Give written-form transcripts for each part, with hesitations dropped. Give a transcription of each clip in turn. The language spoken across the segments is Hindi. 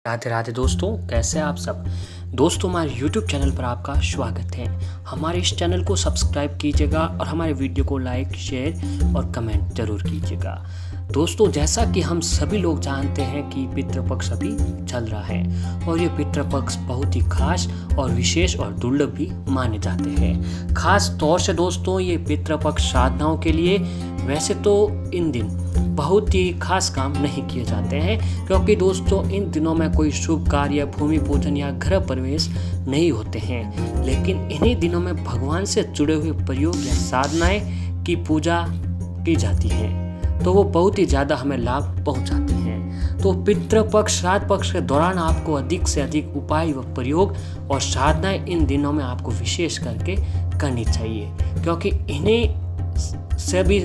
राधे राधे दोस्तों, कैसे हैं आप सब। दोस्तों, हमारे YouTube चैनल पर आपका स्वागत है। हमारे इस चैनल को सब्सक्राइब कीजिएगा और हमारे वीडियो को लाइक, शेयर और कमेंट जरूर कीजिएगा। दोस्तों, जैसा कि हम सभी लोग जानते हैं कि पितृपक्ष अभी चल रहा है और ये पितृपक्ष बहुत ही खास और विशेष और दुर्लभ भी माने जाते हैं। खास तौर से दोस्तों, ये पितृपक्ष साधनाओं के लिए वैसे तो इन दिन बहुत ही खास काम नहीं किए जाते हैं, क्योंकि दोस्तों इन दिनों में कोई शुभ कार्य, भूमि पूजन या गृह प्रवेश नहीं होते हैं। लेकिन इन्हीं दिनों में भगवान से जुड़े हुए प्रयोग या साधनाएं की पूजा की जाती है, तो वो बहुत ही ज़्यादा हमें लाभ पहुंचाते हैं। तो पितृपक्ष, श्राद्ध पक्ष के दौरान आपको अधिक से अधिक उपाय व प्रयोग और साधनाएं इन दिनों में आपको विशेष करके करनी चाहिए, क्योंकि इन्हीं से भी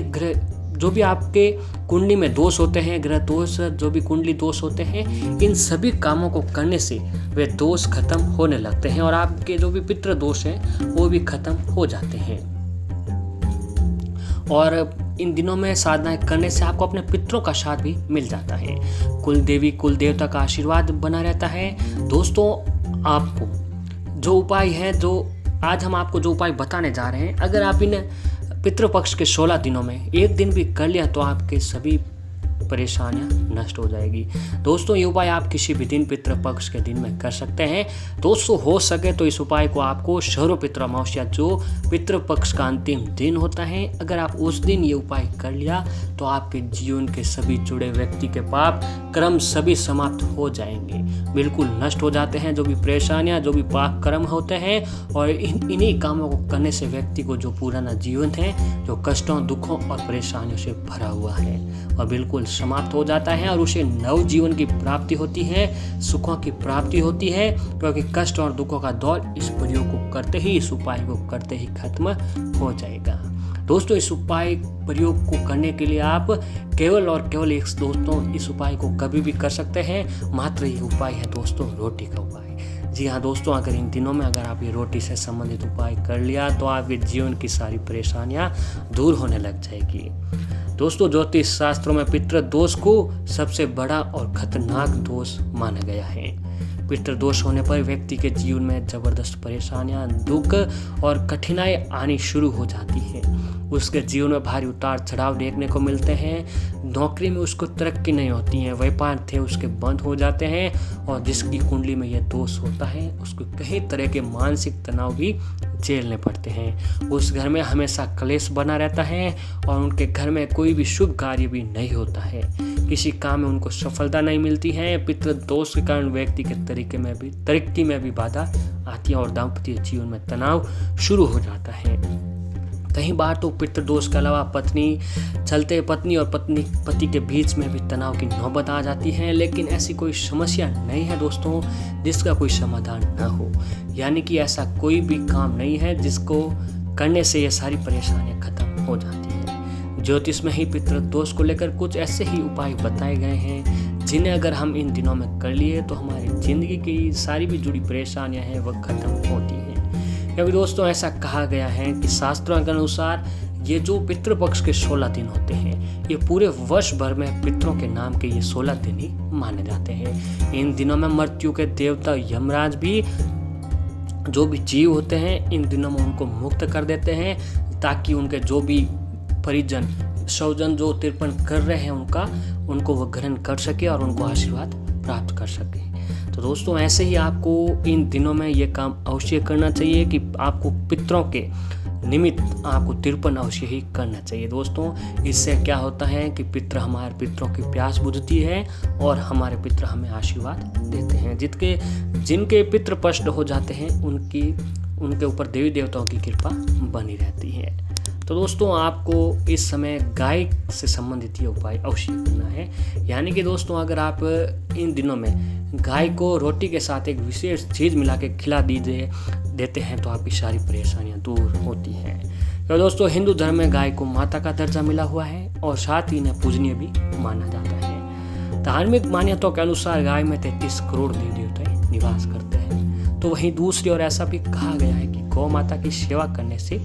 जो भी आपके कुंडली में दोष होते हैं, ग्रह दोष, जो भी कुंडली दोष होते हैं, इन सभी कामों को करने से वे दोष खत्म होने लगते हैं और आपके जो भी पितृ दोष हैं वो भी खत्म हो जाते हैं। और इन दिनों में साधनाएं करने से आपको अपने पितरों का साथ भी मिल जाता है। कुल देवी, कुल देवता का आशीर्वाद बना रहता है। दोस्तों, आपको जो उपाय है, जो आज हम आपको जो उपाय बताने जा रहे हैं, अगर आप इन पितृपक्ष के 16 दिनों में एक दिन भी कर लिया तो आपके सभी परेशानियां नष्ट हो जाएगी। दोस्तों, ये उपाय आप किसी भी दिन पितृपक्ष के दिन में कर सकते हैं। दोस्तों, हो सके तो इस उपाय को आपको शौर्य पितृ अमावस्या, जो पितृपक्ष का अंतिम दिन होता है, अगर आप उस दिन ये उपाय कर लिया तो आपके जीवन के सभी जुड़े व्यक्ति के पाप कर्म सभी समाप्त हो जाएंगे, बिल्कुल नष्ट हो जाते हैं। जो भी परेशानियां, जो भी पाप कर्म होते हैं, और इन्हीं कामों को करने से व्यक्ति को जो पुराना जीवन है, जो कष्टों, दुखों और परेशानियों से भरा हुआ है, और बिल्कुल समाप्त हो जाता है और उसे नव जीवन की प्राप्ति होती है, सुखों की प्राप्ति होती है, क्योंकि कष्ट और दुखों का दौर इस प्रयोग को करते ही, इस उपाय को करते ही खत्म हो जाएगा। दोस्तों, इस उपाय प्रयोग को करने के लिए आप केवल और केवल एक दोस्तों इस उपाय को कभी भी कर सकते हैं। मात्र ये उपाय है दोस्तों रोटी का उपाय। जी हाँ दोस्तों, अगर इन दिनों में अगर आप ये रोटी से संबंधित उपाय कर लिया तो आपके जीवन की सारी परेशानियां दूर होने लग जाएगी। दोस्तों, ज्योतिष शास्त्रों में पितृ दोष को सबसे बड़ा और खतरनाक दोष माना गया है। पितृ दोष होने पर व्यक्ति के जीवन में जबरदस्त परेशानियां, दुख और कठिनाई आनी शुरू हो जाती है। उसके जीवन में भारी उतार चढ़ाव देखने को मिलते हैं। नौकरी में उसको तरक्की नहीं होती है, व्यापार थे उसके बंद हो जाते हैं, और जिसकी कुंडली में यह दोष होता है उसको कई तरह के मानसिक तनाव भी झेलने पड़ते हैं। उस घर में हमेशा क्लेश बना रहता है और उनके घर में कोई भी शुभ कार्य भी नहीं होता है। किसी काम में उनको सफलता नहीं मिलती है। पितृ दोष के कारण व्यक्ति के तरक्की में भी बाधा आती है और दाम्पत्य जीवन में तनाव शुरू हो जाता है। कई बार तो पितृदोष के अलावा पत्नी और पति के बीच में भी तनाव की नौबत आ जाती है। लेकिन ऐसी कोई समस्या नहीं है दोस्तों जिसका कोई समाधान न हो, यानी कि ऐसा कोई भी काम नहीं है जिसको करने से ये सारी परेशानियां खत्म हो जाती हैं। ज्योतिष में ही पितृदोष को लेकर कुछ ऐसे ही उपाय बताए गए हैं जिन्हें अगर हम इन दिनों में कर लिए तो हमारी जिंदगी की सारी भी जुड़ी परेशानियां हैं वह खत्म होती हैं। क्योंकि दोस्तों, ऐसा कहा गया है कि शास्त्रों के अनुसार ये जो पितृपक्ष के 16 दिन होते हैं, ये पूरे वर्ष भर में पितरों के नाम के ये 16 दिन ही माने जाते हैं। इन दिनों में मृत्यु के देवता यमराज भी जो भी जीव होते हैं इन दिनों में उनको मुक्त कर देते हैं, ताकि उनके जो भी परिजन स्वजन जो तर्पण कर रहे हैं उनको वह ग्रहण कर सके और उनको आशीर्वाद प्राप्त कर सके। तो दोस्तों, ऐसे ही आपको इन दिनों में ये काम अवश्य करना चाहिए कि आपको पितरों के निमित्त आपको तर्पण अवश्य ही करना चाहिए। दोस्तों, इससे क्या होता है कि हमारे पितरों की प्यास बुझती है और हमारे पितर हमें आशीर्वाद देते हैं। जिनके पितृ पष्ट हो जाते हैं उनके ऊपर देवी देवताओं की कृपा बनी रहती है। तो दोस्तों, आपको इस समय गाय से संबंधित ये उपाय अवश्य करना है। यानी कि दोस्तों, अगर आप इन दिनों में गाय को रोटी के साथ एक विशेष चीज़ मिला के खिला देते हैं तो आपकी सारी परेशानियां दूर होती हैं। तो दोस्तों, हिंदू धर्म में गाय को माता का दर्जा मिला हुआ है और साथ ही इन्हें पूजनीय भी माना जाता है। धार्मिक मान्यताओं के अनुसार गाय में 33 करोड़ देवी देवता निवास करते हैं। तो वहीं दूसरी ओर ऐसा भी कहा गया है कि गौ माता की सेवा करने से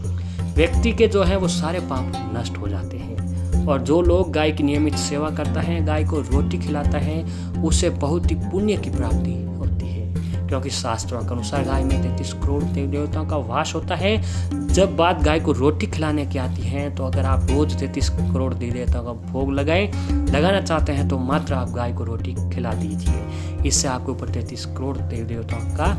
व्यक्ति के जो है वो सारे पाप नष्ट हो जाते हैं और जो लोग गाय की नियमित सेवा करता है, गाय को रोटी खिलाता है, उसे बहुत ही पुण्य की प्राप्ति होती है, क्योंकि शास्त्रों के अनुसार गाय में 33 करोड़ देवी देवताओं का वास होता है। जब बात गाय को रोटी खिलाने की आती है, तो अगर आप रोज 33 करोड़ देवी देवताओं का भोग लगाना चाहते हैं तो मात्र आप गाय को रोटी खिला दीजिए। इससे आपके ऊपर 33 करोड़ देवी देवताओं का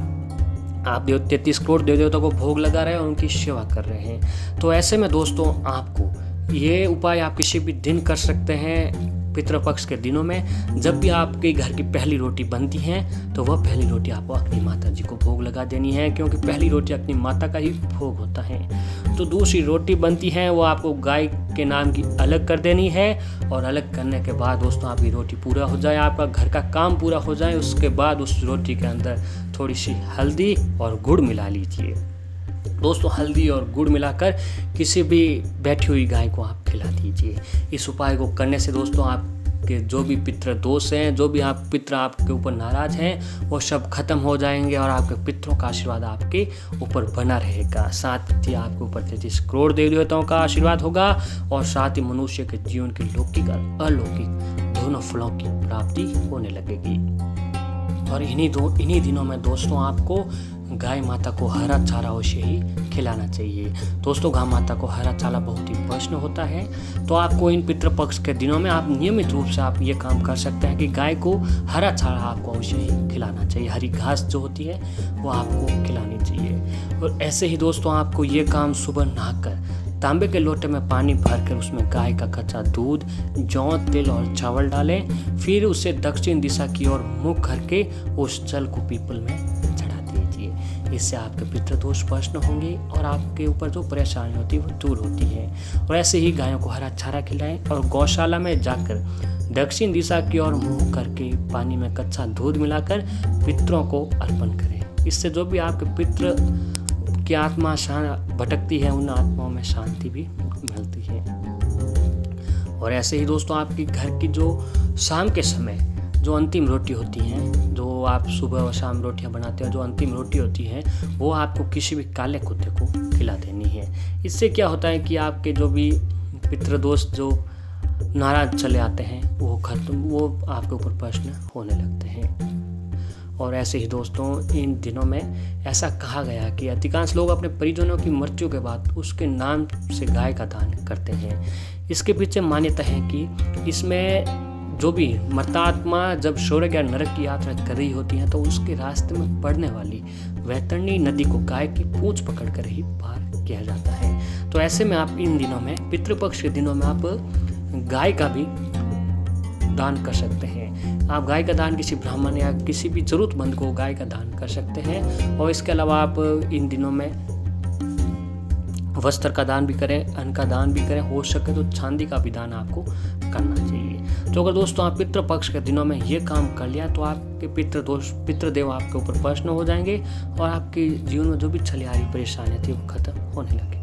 आप 33 करोड़ देवी देवताओं को भोग लगा रहे हैं और उनकी सेवा कर रहे हैं। तो ऐसे में दोस्तों आपको ये उपाय आप किसी भी दिन कर सकते हैं पितृपक्ष के दिनों में। जब भी आपके घर की पहली रोटी बनती है तो वह पहली रोटी आपको अग्नि माता जी को भोग लगा देनी है, क्योंकि पहली रोटी अग्नि माता का ही भोग होता है। तो दूसरी रोटी बनती है वो आपको गाय के नाम की अलग कर देनी है, और अलग करने के बाद दोस्तों आपकी रोटी पूरा हो जाए, आपका घर का काम पूरा हो जाए, उसके बाद उस रोटी के अंदर थोड़ी सी हल्दी और गुड़ मिला लीजिए। दोस्तों हल्दी और गुड़ मिलाकर किसी भी बैठी हुई गाय को आप खिला दीजिए। इस उपाय को करने से दोस्तों आपके जो भी पितृ दोष हैं, जो भी आप पितृ आपके ऊपर नाराज हैं, वो सब खत्म हो जाएंगे और आपके पितरों का आशीर्वाद आपके ऊपर बना रहेगा। साथ ही आपके ऊपर 33 करोड़ देवी देवताओं का आशीर्वाद होगा, और साथ ही मनुष्य के जीवन की लौकिक और अलौकिक दोनों फलों की प्राप्ति होने लगेगी। और इन्हीं दिनों में दोस्तों आपको गाय माता को हरा चारा अवश्य ही खिलाना चाहिए। दोस्तों गाय माता को हरा चारा बहुत ही वैष्णव होता है, तो आपको इन पितृपक्ष के दिनों में आप नियमित रूप से आप ये काम कर सकते हैं कि गाय को हरा चारा आपको अवश्य ही खिलाना चाहिए। हरी घास जो होती है वो आपको खिलानी चाहिए। और ऐसे ही दोस्तों आपको ये काम सुबह नहाकर तांबे के लोटे में पानी भरकर उसमें गाय का कच्चा दूध, जौ, तिल और चावल डालें। फिर उसे दक्षिण दिशा की ओर मुख करके उस जल को पीपल में चढ़ा दीजिए। इससे आपके पितृदोष भस्म होंगे और आपके ऊपर जो परेशानी होती है वो दूर होती है। और ऐसे ही गायों को हरा चारा खिलाएं और गौशाला में जाकर दक्षिण दिशा की ओर मुँह करके पानी में कच्चा दूध मिलाकर पितरों को अर्पण करें। इससे जो भी आपके पितृ की आत्मा भटकती है, उन आत्माओं में शांति भी मिलती है। और ऐसे ही दोस्तों आपकी घर की जो शाम के समय जो अंतिम रोटी होती हैं, जो आप सुबह और शाम रोटियां बनाते हैं, जो अंतिम रोटी होती है वो आपको किसी भी काले कुत्ते को खिला देनी है। इससे क्या होता है कि आपके जो भी पितृदोष जो नाराज चले आते हैं वो आपके ऊपर प्रश्न होने लगते हैं। और ऐसे ही दोस्तों इन दिनों में ऐसा कहा गया कि अधिकांश लोग अपने परिजनों की मृत्यु के बाद उसके नाम से गाय का दान करते हैं। इसके पीछे मान्यता है कि इसमें जो भी मर्तात्मा जब स्वर्ग या नरक की यात्रा कर रही होती है तो उसके रास्ते में पड़ने वाली वैतरणी नदी को गाय की पूंछ पकड़कर ही पार किया जाता है। तो ऐसे में आप इन दिनों में पितृपक्ष के दिनों में आप गाय का भी दान कर सकते हैं। आप गाय का दान किसी ब्राह्मण या किसी भी जरूरतमंद को गाय का दान कर सकते हैं। और इसके अलावा आप इन दिनों में वस्त्र का दान भी करें, अन्न का दान भी करें, हो सके तो चांदी का भी दान आपको करना चाहिए। तो अगर दोस्तों आप पितृपक्ष के दिनों में ये काम कर लिया तो आपके पितृदेव आपके ऊपर प्रसन्न हो जाएंगे और आपके जीवन में जो भी चली आ रही परेशानी थी वो खत्म होने लगे।